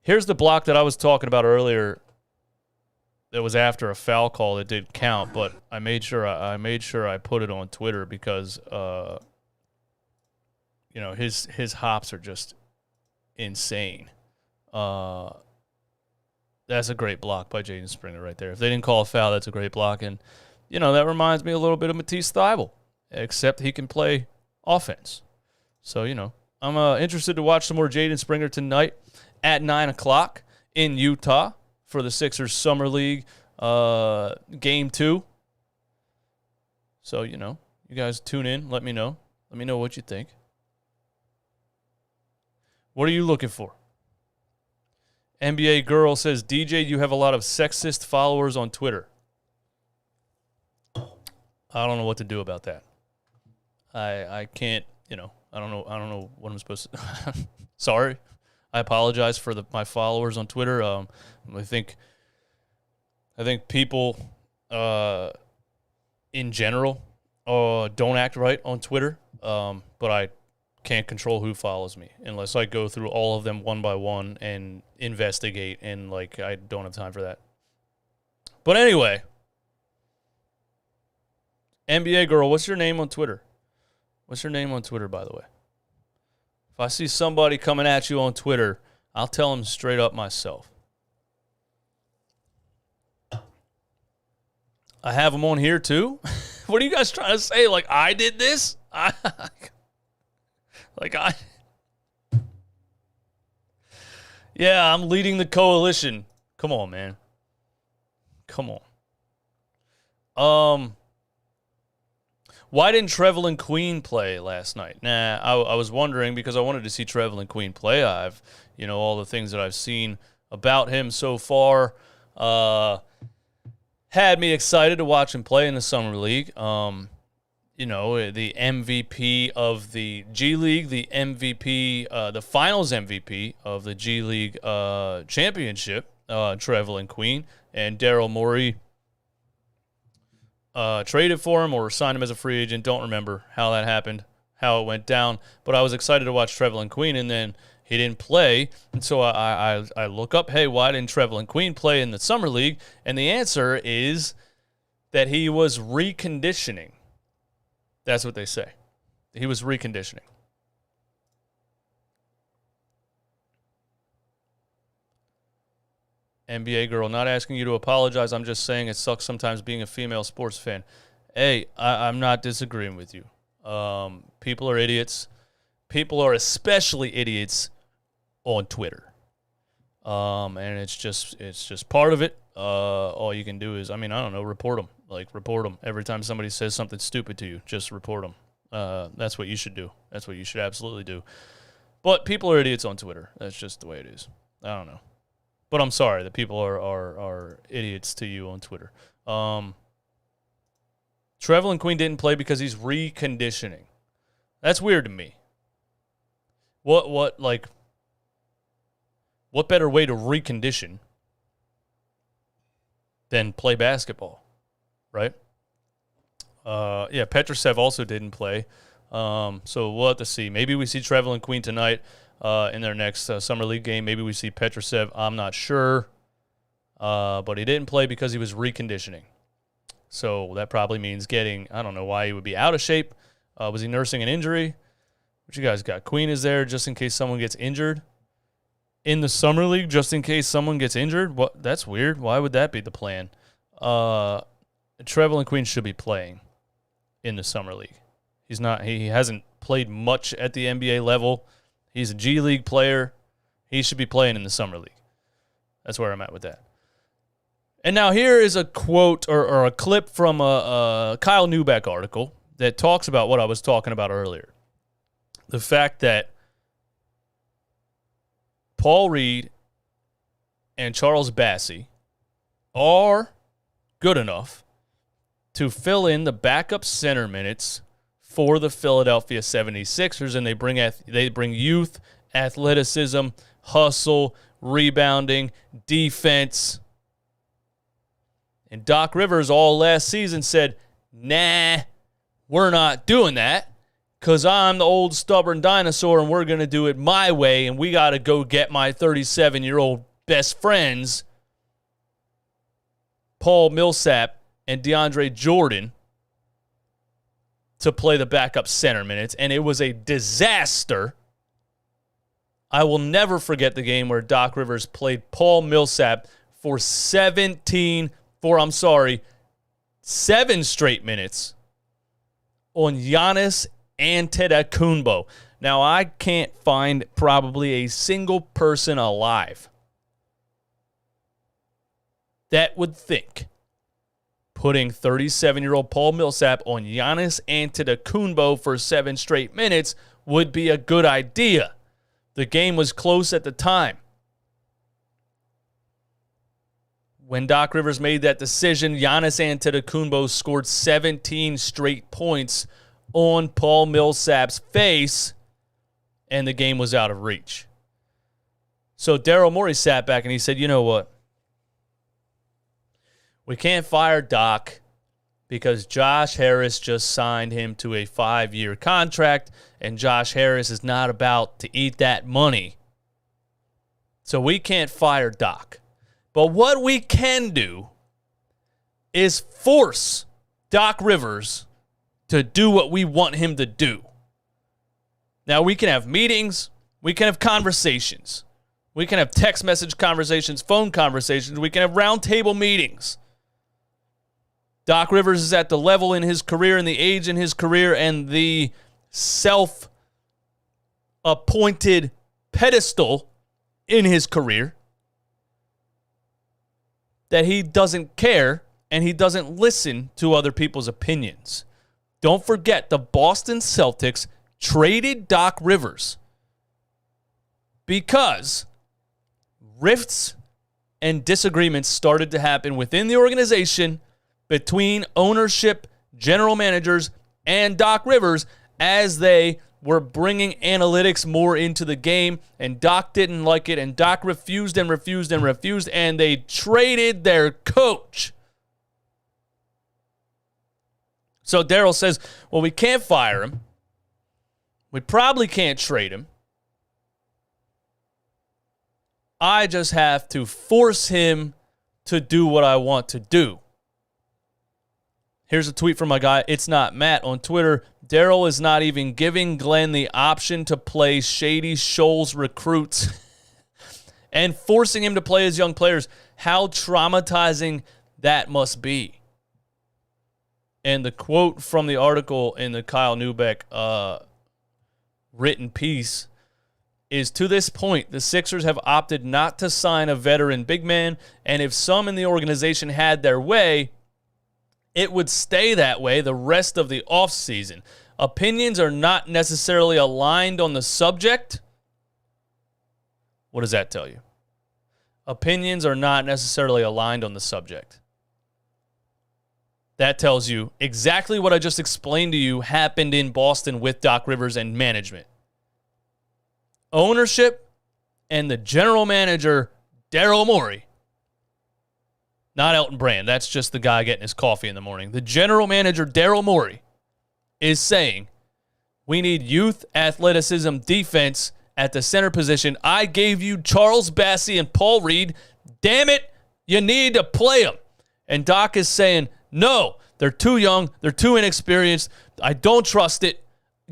here's the block that I was talking about earlier. That was after a foul call that did count, but I made sure I put it on Twitter because his hops are just insane. That's a great block by Jaden Springer right there. If they didn't call a foul, that's a great block, and that reminds me a little bit of Matisse Thybulle, except he can play offense. So I'm interested to watch some more Jaden Springer tonight at 9:00 in Utah for the Sixers Summer League Game 2. So, you guys tune in. Let me know. Let me know what you think. What are you looking for? NBA Girl says, DJ, you have a lot of sexist followers on Twitter. I don't know what to do about that. I can't, I don't know what I'm supposed to Sorry. I apologize for my followers on Twitter. I think people in general don't act right on Twitter, but I can't control who follows me unless I go through all of them one by one and investigate, and I don't have time for that. But anyway, NBA Girl, what's your name on Twitter? What's your name on Twitter, by the way? If I see somebody coming at you on Twitter, I'll tell them straight up myself. I have them on here too. What are you guys trying to say? I did this? Yeah, I'm leading the coalition. Come on, man. Come on. Why didn't Trevelin Queen play last night? I was wondering because I wanted to see Trevelin Queen play. I've, all the things that I've seen about him so far had me excited to watch him play in the Summer League. The MVP of the G League, the Finals MVP of the G League Championship, Trevelin Queen, and Daryl Morey traded for him or signed him as a free agent. Don't remember how that happened, how it went down. But I was excited to watch Trevelin Queen, and then he didn't play. And so I look up, hey, why didn't Trevelin Queen play in the Summer League? And the answer is that he was reconditioning. That's what they say. He was reconditioning. NBA Girl, not asking you to apologize. I'm just saying it sucks sometimes being a female sports fan. Hey, I'm not disagreeing with you. People are idiots. People are especially idiots on Twitter. And it's just part of it. All you can do is, report them. Report them. Every time somebody says something stupid to you, just report them. That's what you should do. That's what you should absolutely do. But people are idiots on Twitter. That's just the way it is. I don't know. But I'm sorry that people are idiots to you on Twitter. Trevelin Queen didn't play because he's reconditioning. That's weird to me. What better way to recondition than play basketball, right? Petrusev also didn't play. So we'll have to see. Maybe we see Trevelin Queen tonight. In their next Summer League game. Maybe we see Petrusev. I'm not sure. But he didn't play because he was reconditioning. So that probably means I don't know why he would be out of shape. Was he nursing an injury? What you guys got? Queen is there just in case someone gets injured. in the summer league just in case someone gets injured? What? That's weird. Why would that be the plan? Trevelin Queen should be playing in the summer league. He's not. He hasn't played much at the NBA level. He's a G League player. He should be playing in the summer league. That's where I'm at with that. And now here is a quote or a clip from a Kyle Neubeck article that talks about what I was talking about earlier. The fact that Paul Reed and Charles Bassey are good enough to fill in the backup center minutes for the Philadelphia 76ers, and they bring youth, athleticism, hustle, rebounding, defense. And Doc Rivers all last season said, nah, we're not doing that because I'm the old stubborn dinosaur and we're going to do it my way, and we got to go get my 37-year-old best friends, Paul Millsap and DeAndre Jordan, to play the backup center minutes, and it was a disaster. I will never forget the game where Doc Rivers played Paul Millsap for 7 straight minutes on Giannis Antetokounmpo. Now, I can't find probably a single person alive that would think putting 37-year-old Paul Millsap on Giannis Antetokounmpo for 7 straight minutes would be a good idea. The game was close at the time. When Doc Rivers made that decision, Giannis Antetokounmpo scored 17 straight points on Paul Millsap's face, and the game was out of reach. So Daryl Morey sat back and he said, you know what? We can't fire Doc because Josh Harris just signed him to a 5-year contract, and Josh Harris is not about to eat that money. So we can't fire Doc. But what we can do is force Doc Rivers to do what we want him to do. Now, we can have meetings. We can have conversations. We can have text message conversations, phone conversations. We can have roundtable meetings. Doc Rivers is at the level in his career and the age in his career and the self-appointed pedestal in his career that he doesn't care and he doesn't listen to other people's opinions. Don't forget, the Boston Celtics traded Doc Rivers because rifts and disagreements started to happen within the organization between ownership, general managers, and Doc Rivers as they were bringing analytics more into the game, and Doc didn't like it, and Doc refused, and they traded their coach. So Daryl says, well, we can't fire him. We probably can't trade him. I just have to force him to do what I want to do. Here's a tweet from my guy, It's Not Matt, on Twitter. Daryl is not even giving Glenn the option to play Shady Shoals recruits and forcing him to play his young players. How traumatizing that must be. And the quote from the article in the Kyle Neubeck written piece is, to this point, the Sixers have opted not to sign a veteran big man, and if some in the organization had their way, it would stay that way the rest of the offseason. Opinions are not necessarily aligned on the subject. What does that tell you? Opinions are not necessarily aligned on the subject. That tells you exactly what I just explained to you happened in Boston with Doc Rivers and management. Ownership and the general manager, Daryl Morey, not Elton Brand. That's just the guy getting his coffee in the morning. The general manager, Daryl Morey, is saying, we need youth, athleticism, defense at the center position. I gave you Charles Bassey and Paul Reed. Damn it, you need to play them. And Doc is saying, no, they're too young. They're too inexperienced. I don't trust it.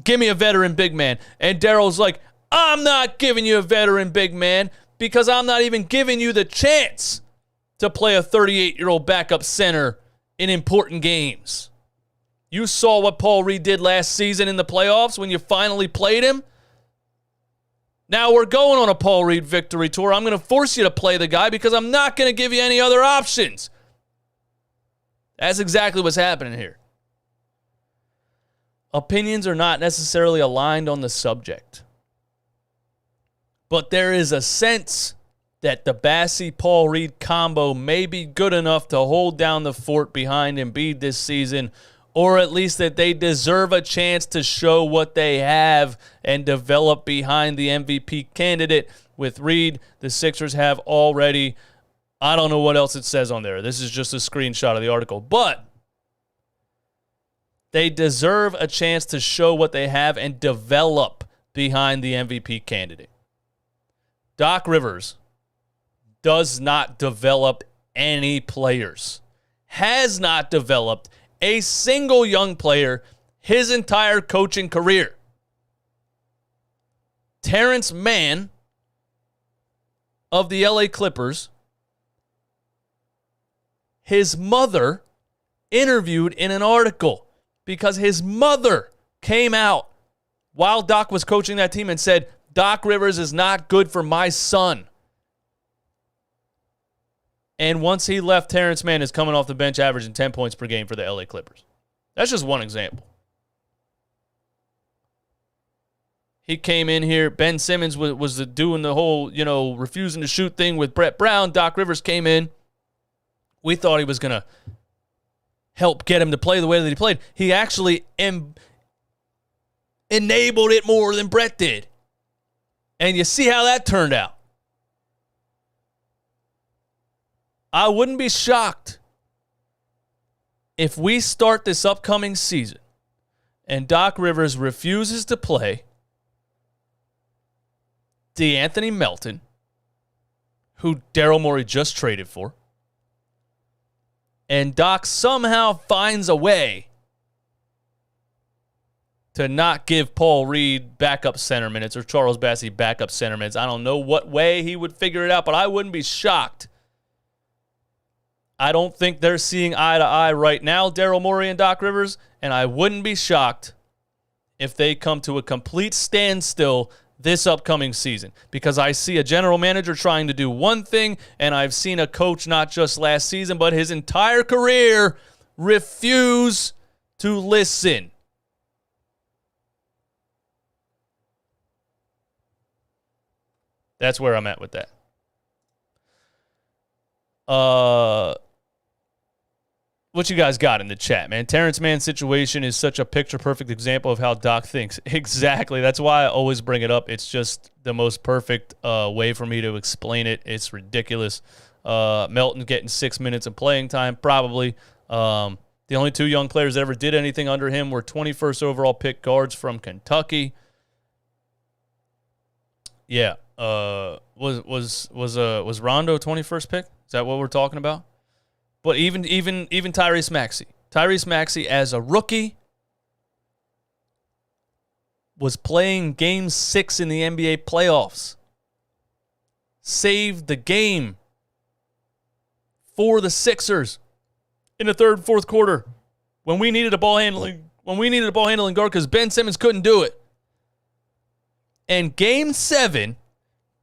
Give me a veteran big man. And Daryl's like, I'm not giving you a veteran big man. because I'm not even giving you the chance to play a 38-year-old backup center in important games. You saw what Paul Reed did last season in the playoffs when you finally played him. Now we're going on a Paul Reed victory tour. I'm going to force you to play the guy because I'm not going to give you any other options. That's exactly what's happening here. Opinions are not necessarily aligned on the subject. But there is a sense that the Bassey-Paul Reed combo may be good enough to hold down the fort behind Embiid this season, or at least that they deserve a chance to show what they have and develop behind the MVP candidate. With Reed, the Sixers have already, I don't know what else it says on there. This is just a screenshot of the article. But they deserve a chance to show what they have and develop behind the MVP candidate. Doc Rivers does not develop any players, has not developed a single young player his entire coaching career. Terrence Mann of the LA Clippers, his mother interviewed in an article because his mother came out while Doc was coaching that team and said, Doc Rivers is not good for my son. And once he left, Terrence Mann is coming off the bench averaging 10 points per game for the LA Clippers. That's just one example. He came in here. Ben Simmons was doing the whole, refusing to shoot thing with Brett Brown. Doc Rivers came in. We thought he was going to help get him to play the way that he played. He actually enabled it more than Brett did. And you see how that turned out. I wouldn't be shocked if we start this upcoming season and Doc Rivers refuses to play DeAnthony Melton, who Daryl Morey just traded for, and Doc somehow finds a way to not give Paul Reed backup center minutes or Charles Bassey backup center minutes. I don't know what way he would figure it out, but I wouldn't be shocked. I don't think they're seeing eye to eye right now, Daryl Morey and Doc Rivers, and I wouldn't be shocked if they come to a complete standstill this upcoming season, because I see a general manager trying to do one thing, and I've seen a coach not just last season, but his entire career refuse to listen. That's where I'm at with that. What you guys got in the chat, man? Terrence Mann's situation is such a picture-perfect example of how Doc thinks. Exactly. That's why I always bring it up. It's just the most perfect way for me to explain it. It's ridiculous. Melton getting 6 minutes of playing time, probably. The only two young players that ever did anything under him were 21st overall pick guards from Kentucky. Yeah. Was Rondo 21st pick? Is that what we're talking about? But even Tyrese Maxey. Tyrese Maxey, as a rookie, was playing Game 6 in the NBA playoffs. Saved the game for the Sixers in the third and fourth quarter when we needed a ball handling guard because Ben Simmons couldn't do it. And Game 7,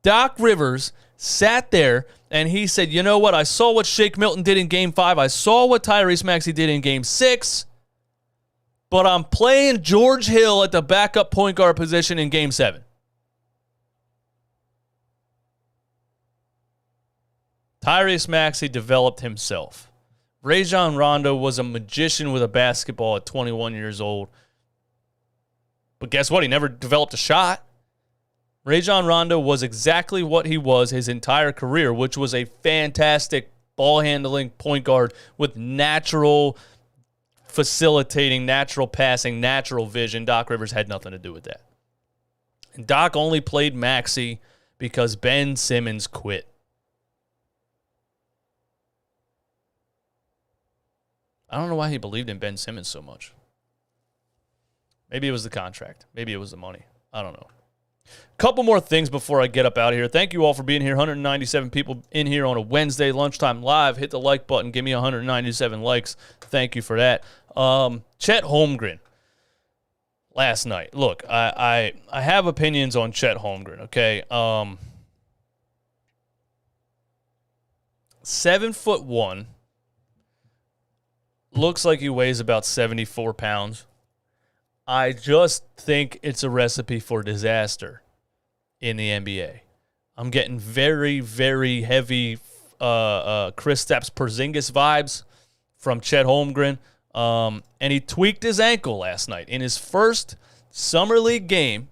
Doc Rivers sat there and he said, you know what? I saw what Shake Milton did in Game 5. I saw what Tyrese Maxey did in Game 6. But I'm playing George Hill at the backup point guard position in Game 7. Tyrese Maxey developed himself. Rajon Rondo was a magician with a basketball at 21 years old. But guess what? He never developed a shot. Rajon Rondo was exactly what he was his entire career, which was a fantastic ball-handling point guard with natural facilitating, natural passing, natural vision. Doc Rivers had nothing to do with that. And Doc only played Maxey because Ben Simmons quit. I don't know why he believed in Ben Simmons so much. Maybe it was the contract. Maybe it was the money. I don't know. Couple more things before I get up out of here. Thank you all for being here. 197 people in here on a Wednesday lunchtime live. Hit the like button. Give me 197 likes. Thank you for that. Chet Holmgren last night. Look, I have opinions on Chet Holmgren, okay? 7'1", looks like he weighs about 74 pounds. I just think it's a recipe for disaster in the NBA. I'm getting very, very heavy Kristaps Porzingis vibes from Chet Holmgren. And he tweaked his ankle last night. In his first Summer League game,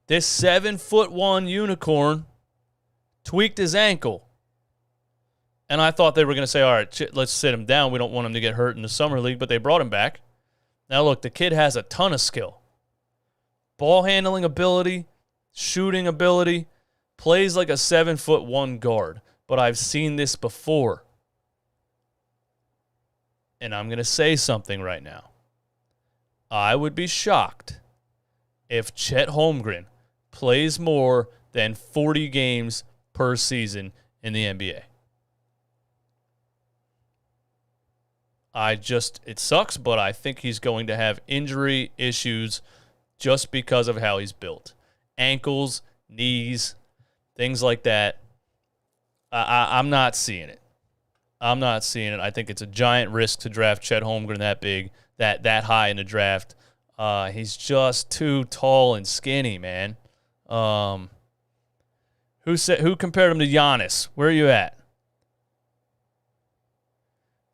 this 7'1" unicorn tweaked his ankle. And I thought they were going to say, all right, let's sit him down. We don't want him to get hurt in the Summer League, but they brought him back. Now, look, the kid has a ton of skill. Ball handling ability, shooting ability, plays like a 7'1" guard. But I've seen this before. And I'm going to say something right now. I would be shocked if Chet Holmgren plays more than 40 games per season in the NBA. It sucks, but I think he's going to have injury issues just because of how he's built. Ankles, knees, things like that. I'm not seeing it. I'm not seeing it. I think it's a giant risk to draft Chet Holmgren that big, that high in the draft. He's just too tall and skinny, man. Who compared him to Giannis? Where are you at?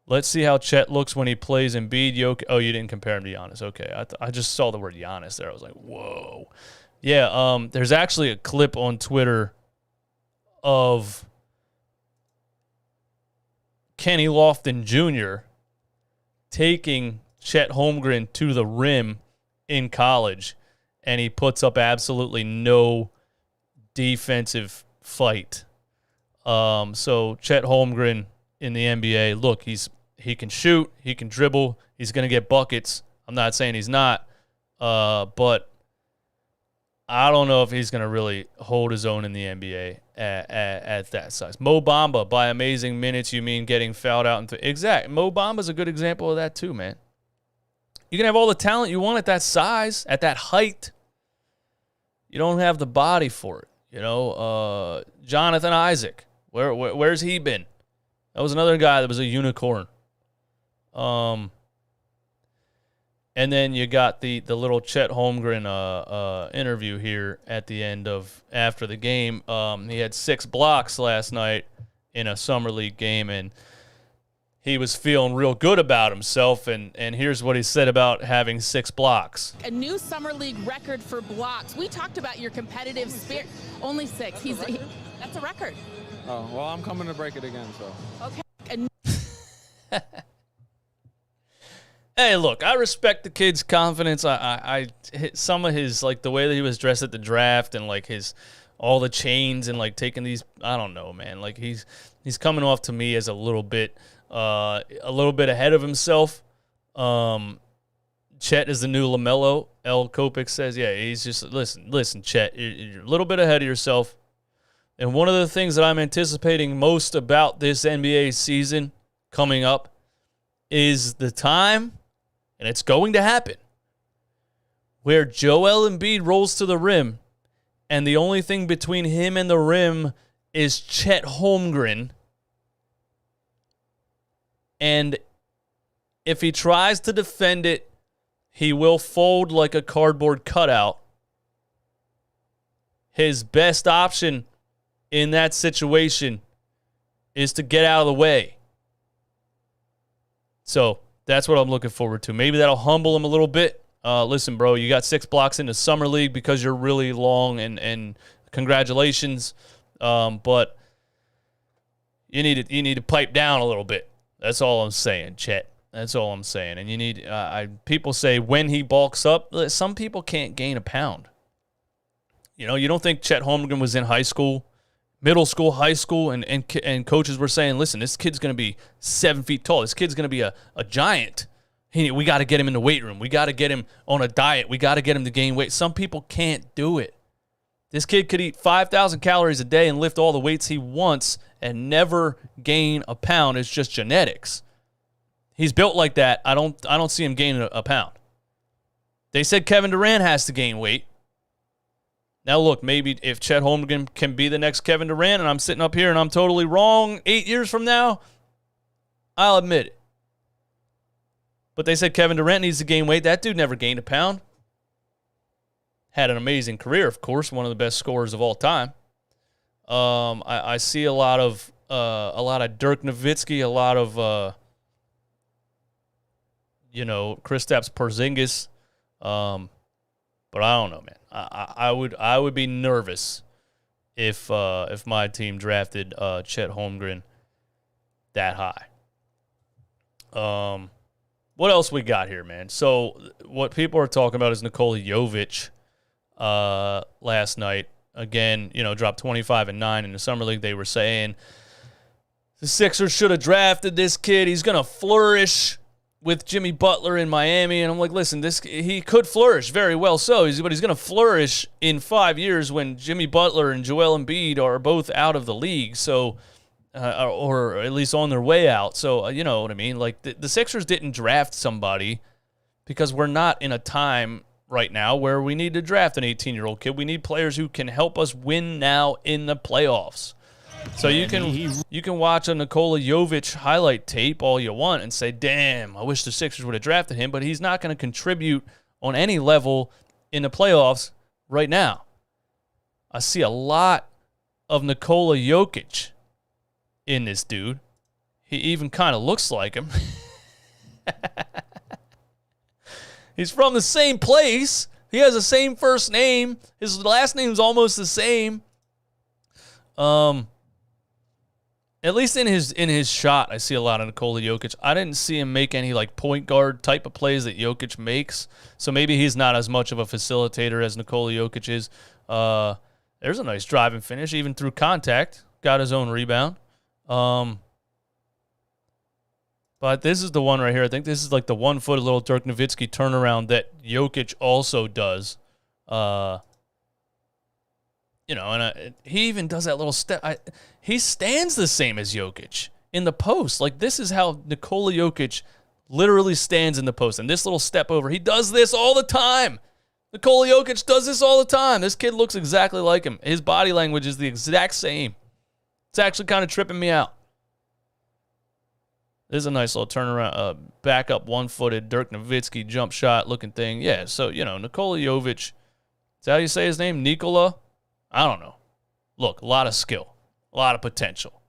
Let's see how Chet looks when he plays Embiid. Oh, you didn't compare him to Giannis. Okay, I just saw the word Giannis there. I was like, whoa. Yeah, there's actually a clip on Twitter of Kenny Lofton Jr. taking Chet Holmgren to the rim in college, and he puts up absolutely no defensive fight. So Chet Holmgren in the NBA, look, he can shoot, he can dribble, he's going to get buckets. I'm not saying he's not, but I don't know if he's going to really hold his own in the NBA at that size. Mo Bamba, by amazing minutes, you mean getting fouled out? Exactly. Mo Bamba's a good example of that too, man. You can have all the talent you want at that size, at that height. You don't have the body for it. You know, Jonathan Isaac, where's he been? That was another guy that was a unicorn. And then you got the little Chet Holmgren interview here at the end after the game. He had 6 blocks last night in a Summer League game, and he was feeling real good about himself. And here's what he said about having 6 blocks. A new Summer League record for blocks. We talked about your competitive spirit. Only 6. That's a record. Oh, well, I'm coming to break it again, so. Okay. Hey, look, I respect the kid's confidence. I hit some of his, like, the way that he was dressed at the draft and, like, all the chains and, like, taking these, I don't know, man. Like, he's coming off to me as a little bit ahead of himself. Chet is the new LaMelo. L. Kopich says, yeah, he's just, listen, Chet, you're a little bit ahead of yourself. And one of the things that I'm anticipating most about this NBA season coming up is the time, and it's going to happen, where Joel Embiid rolls to the rim, and the only thing between him and the rim is Chet Holmgren. And if he tries to defend it, he will fold like a cardboard cutout. His best option in that situation is to get out of the way. So that's what I'm looking forward to. Maybe that'll humble him a little bit. Listen, bro, you got 6 blocks in the Summer League because you're really long, and congratulations. But you need to pipe down a little bit. That's all I'm saying, Chet. That's all I'm saying. And you need people say when he bulks up, some people can't gain a pound. You know, you don't think Chet Holmgren was in high school, middle school, high school, and coaches were saying, listen, this kid's going to be 7 feet tall. This kid's going to be a giant. We got to get him in the weight room. We got to get him on a diet. We got to get him to gain weight. Some people can't do it. This kid could eat 5,000 calories a day and lift all the weights he wants and never gain a pound. It's just genetics. He's built like that. I don't see him gaining a pound. They said Kevin Durant has to gain weight. Now, look, maybe if Chet Holmgren can be the next Kevin Durant and I'm sitting up here and I'm totally wrong 8 years from now, I'll admit it. But they said Kevin Durant needs to gain weight. That dude never gained a pound. Had an amazing career, of course, one of the best scorers of all time. I see a lot of Dirk Nowitzki, a lot of Kristaps Porzingis. But I don't know, man. I would be nervous if my team drafted Chet Holmgren that high. What else we got here, man? So what people are talking about is Nikola Jovic last night. Again, dropped 25 and 9 in the Summer League. They were saying the Sixers should have drafted this kid. He's going to flourish with Jimmy Butler in Miami. And I'm like, listen, he could flourish very well but he's going to flourish in 5 years when Jimmy Butler and Joel Embiid are both out of the league. So, or at least on their way out. So, you know what I mean? Like, the Sixers didn't draft somebody because we're not in a time right now where we need to draft an 18-year-old kid. We need players who can help us win now in the playoffs. So you can watch a Nikola Jovic highlight tape all you want and say, damn, I wish the Sixers would have drafted him, but he's not going to contribute on any level in the playoffs right now. I see a lot of Nikola Jokic in this dude. He even kind of looks like him. He's from the same place. He has the same first name. His last name's almost the same. At least in his shot, I see a lot of Nikola Jokic. I didn't see him make any like point guard type of plays that Jokic makes. So maybe he's not as much of a facilitator as Nikola Jokic is. There's a nice drive and finish, even through contact. Got his own rebound. But this is the one right here. I think this is like the 1-foot little Dirk Nowitzki turnaround that Jokic also does. He even does that little step. He stands the same as Jokic in the post. Like, this is how Nikola Jokic literally stands in the post. And this little step over, he does this all the time. Nikola Jokic does this all the time. This kid looks exactly like him. His body language is the exact same. It's actually kind of tripping me out. This is a nice little turnaround, back up 1-footed Dirk Nowitzki jump shot looking thing. Yeah, so, Nikola Jovic, is that how you say his name? Nikola? I don't know. Look, a lot of skill, a lot of potential.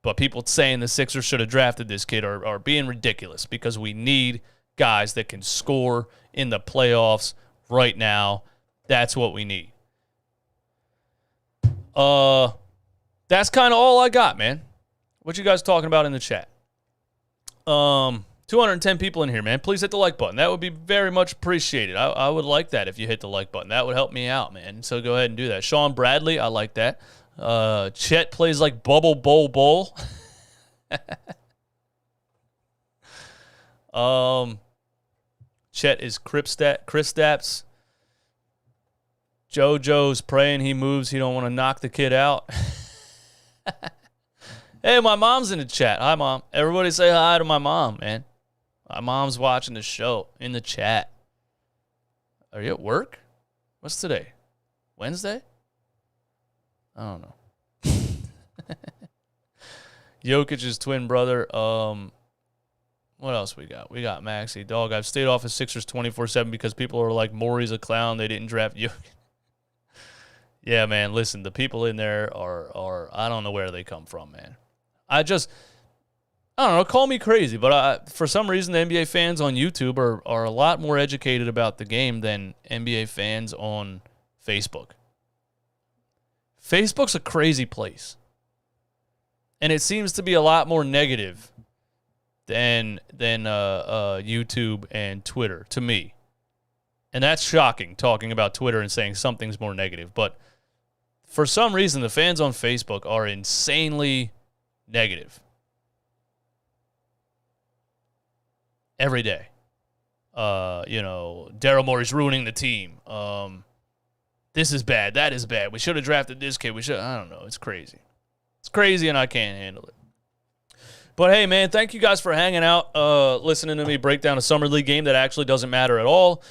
But people saying the Sixers should have drafted this kid are being ridiculous because we need guys that can score in the playoffs right now. That's what we need. That's kind of all I got, man. What you guys talking about in the chat? 210 people in here, man. Please hit the like button. That would be very much appreciated. I would like that if you hit the like button. That would help me out, man. So go ahead and do that. Sean Bradley, I like that. Chet plays like Bubble Bowl Bowl. Chet is Kristaps. JoJo's praying he moves. He don't want to knock the kid out. Hey, my mom's in the chat. Hi, Mom. Everybody say hi to my mom, man. My mom's watching the show in the chat. Are you at work? What's today? Wednesday? I don't know. Jokic's twin brother. What else we got? We got Maxey. Dog, I've stayed off of Sixers 24/7 because people are like, Maury's a clown. They didn't draft Jokic. Yeah, man, listen, the people in there are I don't know where they come from, man. I don't know, call me crazy, but for some reason the NBA fans on YouTube are a lot more educated about the game than NBA fans on Facebook. Facebook's a crazy place. And it seems to be a lot more negative than YouTube and Twitter to me. And that's shocking, talking about Twitter and saying something's more negative. But for some reason, the fans on Facebook are insanely negative. Every day. Daryl Morey's ruining the team. this is bad, that is bad. We should have drafted this kid. I don't know. It's crazy. It's crazy, and I can't handle it. But, hey, man, thank you guys for hanging out, listening to me break down a Summer League game that actually doesn't matter at all.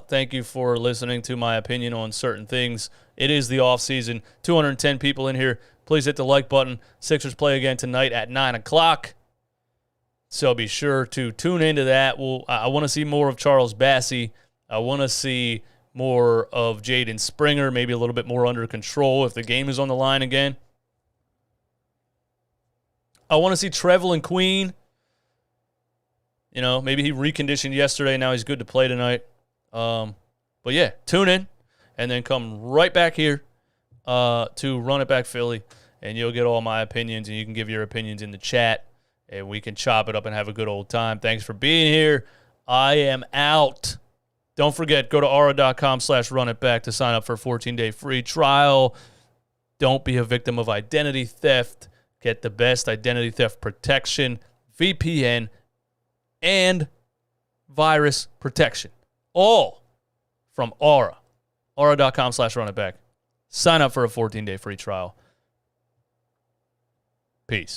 Thank you for listening to my opinion on certain things. It is the offseason. 210 people in here. Please hit the like button. Sixers play again tonight at 9 o'clock. So be sure to tune into that. I want to see more of Charles Bassey. I want to see more of Jaden Springer, maybe a little bit more under control if the game is on the line again. I want to see Trevelin Queen. You know, maybe he reconditioned yesterday. Now he's good to play tonight. But, yeah, tune in and then come right back here to Run It Back Philly, and you'll get all my opinions, and you can give your opinions in the chat, and we can chop it up and have a good old time. Thanks for being here. I am out. Don't forget, go to aura.com/runitback to sign up for a 14-day free trial. Don't be a victim of identity theft. Get the best identity theft protection, VPN, and virus protection. All from Aura. Aura.com/runitback. Sign up for a 14-day free trial. Peace.